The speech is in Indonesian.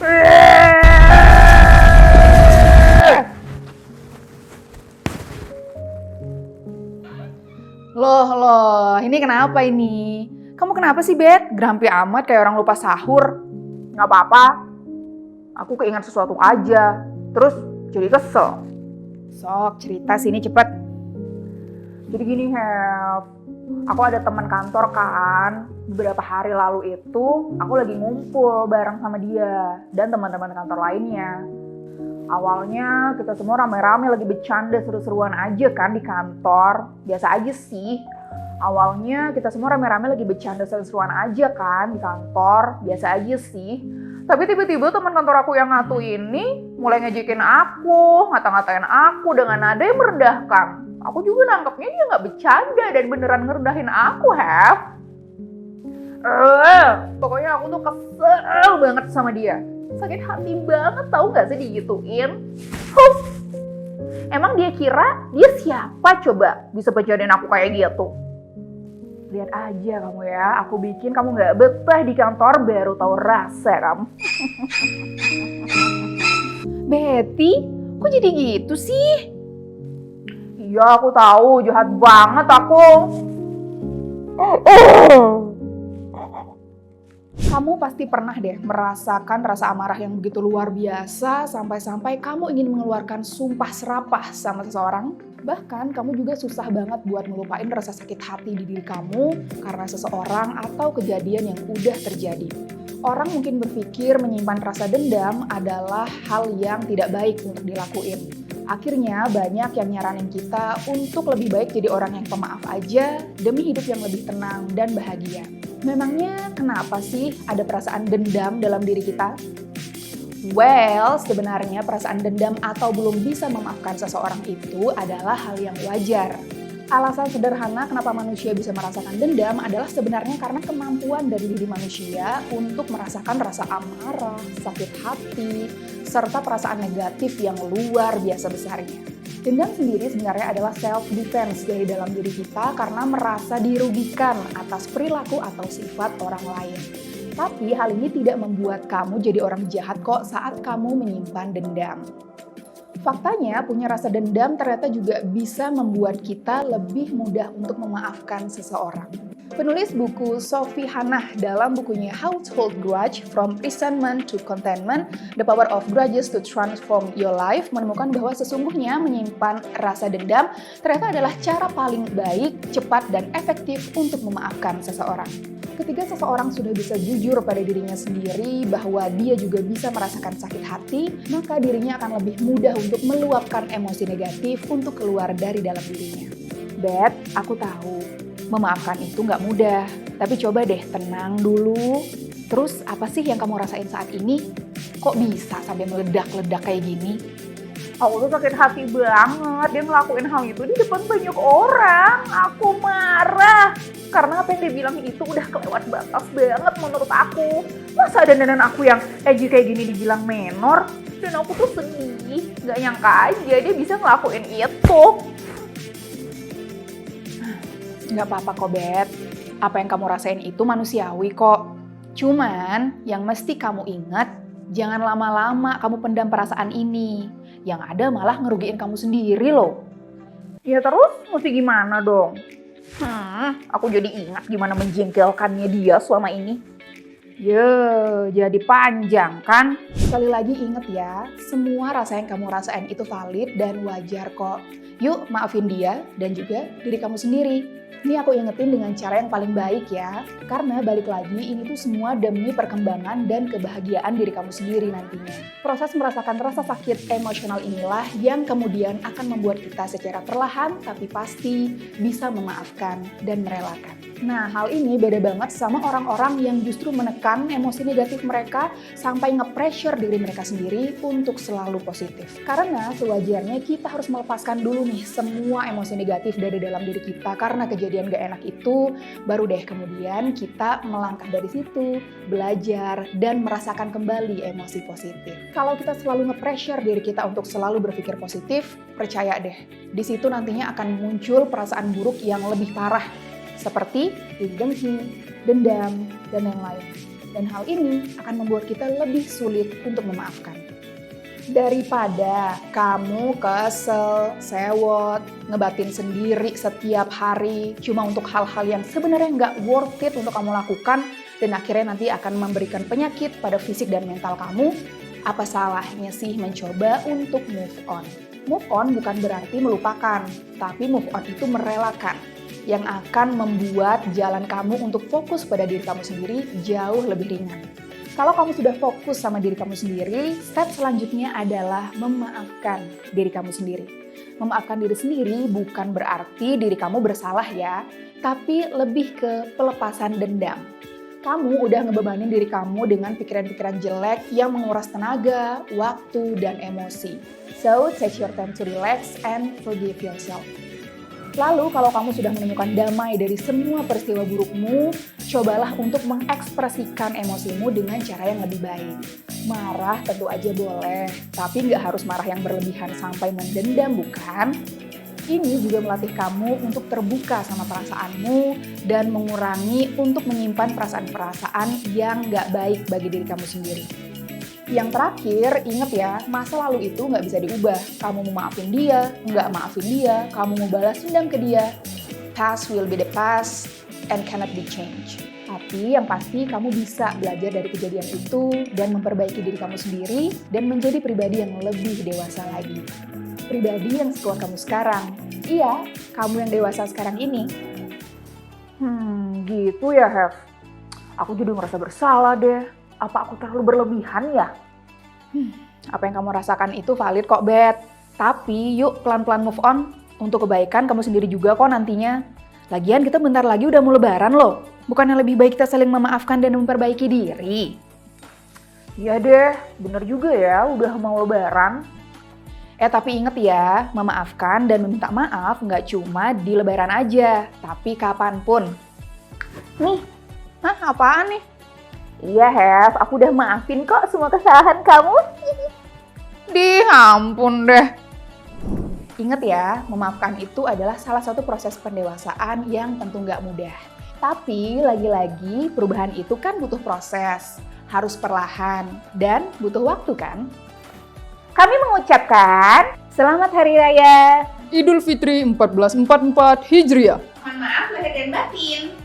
Loh, ini kenapa ini? Kamu kenapa sih, Bet? Grampi amat kayak orang lupa sahur. Nggak apa-apa, aku keinget sesuatu aja, terus jadi kesel. Sok, cerita sini cepet. Jadi gini, Hev, aku ada teman kantor kan, beberapa hari lalu itu aku lagi ngumpul bareng sama dia dan teman-teman kantor lainnya. Awalnya kita semua rame-rame lagi bercanda seru-seruan aja kan di kantor. Biasa aja sih. Awalnya kita semua rame-rame lagi bercanda seru-seruan aja kan di kantor. Biasa aja sih. Tapi tiba-tiba teman kantor aku yang ngatu ini mulai ngejekin aku, ngata-ngatain aku dengan nada yang merendahkan. Aku juga nangkepnya dia nggak bercanda dan beneran ngerendahin aku, Hev. Pokoknya aku tuh kesel banget sama dia. Sakit hati banget, tahu nggak sih digituin? Emang dia kira dia siapa coba bisa bercandain aku kayak gitu? Lihat aja kamu ya, aku bikin kamu nggak betah di kantor baru tahu rasa kamu. Betty, kok jadi gitu sih? Iya aku tahu, jahat banget aku. Kamu pasti pernah deh merasakan rasa amarah yang begitu luar biasa sampai-sampai kamu ingin mengeluarkan sumpah serapah sama seseorang. Bahkan kamu juga susah banget buat ngelupain rasa sakit hati di diri kamu karena seseorang atau kejadian yang udah terjadi. Orang mungkin berpikir menyimpan rasa dendam adalah hal yang tidak baik untuk dilakuin. Akhirnya banyak yang nyaranin kita untuk lebih baik jadi orang yang pemaaf aja demi hidup yang lebih tenang dan bahagia. Memangnya kenapa sih ada perasaan dendam dalam diri kita? Well, sebenarnya perasaan dendam atau belum bisa memaafkan seseorang itu adalah hal yang wajar. Alasan sederhana kenapa manusia bisa merasakan dendam adalah sebenarnya karena kemampuan dari diri manusia untuk merasakan rasa amarah, sakit hati, serta perasaan negatif yang luar biasa besarnya. Dendam sendiri sebenarnya adalah self-defense dari dalam diri kita karena merasa dirugikan atas perilaku atau sifat orang lain. Tapi hal ini tidak membuat kamu jadi orang jahat kok saat kamu menyimpan dendam. Faktanya, punya rasa dendam ternyata juga bisa membuat kita lebih mudah untuk memaafkan seseorang. Penulis buku Sophie Hannah dalam bukunya How to Hold Grudge From Resentment to Contentment, The Power of Grudges to Transform Your Life menemukan bahwa sesungguhnya menyimpan rasa dendam ternyata adalah cara paling baik, cepat, dan efektif untuk memaafkan seseorang. Ketika seseorang sudah bisa jujur pada dirinya sendiri bahwa dia juga bisa merasakan sakit hati, maka dirinya akan lebih mudah untuk meluapkan emosi negatif untuk keluar dari dalam dirinya. Bet, aku tahu memaafkan itu nggak mudah, tapi coba deh tenang dulu. Terus apa sih yang kamu rasain saat ini? Kok bisa sampai meledak-ledak kayak gini? Aku tuh sakit hati banget, dia ngelakuin hal itu di depan banyak orang. Aku marah, karena apa yang dia bilang itu udah kelewat batas banget menurut aku. Masa dandanan aku yang edgy kayak gini dibilang menor? Dan aku tuh sedih, gak nyangka aja dia bisa ngelakuin itu. Nggak apa-apa kok, Bet. Apa yang kamu rasain itu manusiawi kok. Cuman, yang mesti kamu ingat, jangan lama-lama kamu pendam perasaan ini. Yang ada malah ngerugiin kamu sendiri loh. Ya terus, mesti gimana dong? Aku jadi ingat gimana menjengkelkannya dia selama ini. Jadi panjang kan? Sekali lagi inget ya, semua rasa yang kamu rasain itu valid dan wajar kok. Yuk maafin dia dan juga diri kamu sendiri. Ini aku ingetin dengan cara yang paling baik ya. Karena balik lagi ini tuh semua demi perkembangan dan kebahagiaan diri kamu sendiri nantinya. Proses merasakan rasa sakit emosional inilah yang kemudian akan membuat kita secara perlahan tapi pasti bisa memaafkan dan merelakan. Nah, hal ini beda banget sama orang-orang yang justru menekan emosi negatif mereka sampai nge-pressure diri mereka sendiri untuk selalu positif. Karena sewajarnya kita harus melepaskan dulu nih semua emosi negatif dari dalam diri kita karena kejadian gak enak itu, baru deh kemudian kita melangkah dari situ, belajar, dan merasakan kembali emosi positif. Kalau kita selalu nge-pressure diri kita untuk selalu berpikir positif, percaya deh, di situ nantinya akan muncul perasaan buruk yang lebih parah, seperti iri dengki, dendam, dan lain-lain. Dan hal ini akan membuat kita lebih sulit untuk memaafkan. Daripada kamu kesel, sewot, ngebatin sendiri setiap hari cuma untuk hal-hal yang sebenarnya nggak worth it untuk kamu lakukan dan akhirnya nanti akan memberikan penyakit pada fisik dan mental kamu, apa salahnya sih mencoba untuk move on? Move on bukan berarti melupakan, tapi move on itu merelakan yang akan membuat jalan kamu untuk fokus pada diri kamu sendiri jauh lebih ringan. Kalau kamu sudah fokus sama diri kamu sendiri, step selanjutnya adalah memaafkan diri kamu sendiri. Memaafkan diri sendiri bukan berarti diri kamu bersalah ya, tapi lebih ke pelepasan dendam. Kamu udah ngebebanin diri kamu dengan pikiran-pikiran jelek yang menguras tenaga, waktu, dan emosi. So, take your time to relax and forgive yourself. Lalu kalau kamu sudah menemukan damai dari semua peristiwa burukmu, cobalah untuk mengekspresikan emosimu dengan cara yang lebih baik. Marah tentu aja boleh, tapi nggak harus marah yang berlebihan sampai mendendam, bukan? Ini juga melatih kamu untuk terbuka sama perasaanmu dan mengurangi untuk menyimpan perasaan-perasaan yang nggak baik bagi diri kamu sendiri. Yang terakhir, ingat ya, masa lalu itu nggak bisa diubah. Kamu mau maafin dia, nggak maafin dia, kamu mau balas dendam ke dia. Past will be the past and cannot be changed. Tapi yang pasti kamu bisa belajar dari kejadian itu dan memperbaiki diri kamu sendiri dan menjadi pribadi yang lebih dewasa lagi. Pribadi yang sekuat kamu sekarang. Iya, kamu yang dewasa sekarang ini. Gitu ya, Hev. Aku jadi ngerasa bersalah deh. Apa aku terlalu berlebihan ya? Apa yang kamu rasakan itu valid kok, Bet. Tapi yuk pelan-pelan move on. Untuk kebaikan kamu sendiri juga kok nantinya. Lagian kita bentar lagi udah mau lebaran loh. Bukannya lebih baik kita saling memaafkan dan memperbaiki diri? Iya deh, bener juga ya, udah mau lebaran. Tapi inget ya, memaafkan dan meminta maaf nggak cuma di lebaran aja, tapi kapanpun. Nih, Apaan nih? iya Hev, aku udah maafin kok semua kesalahan kamu. Ampun deh. Ingat ya, memaafkan itu adalah salah satu proses pendewasaan yang tentu nggak mudah. Tapi lagi-lagi perubahan itu kan butuh proses, harus perlahan, dan butuh waktu kan? Kami mengucapkan Selamat Hari Raya Idul Fitri 1444 Hijriah. Mohon maaf lahir dan batin.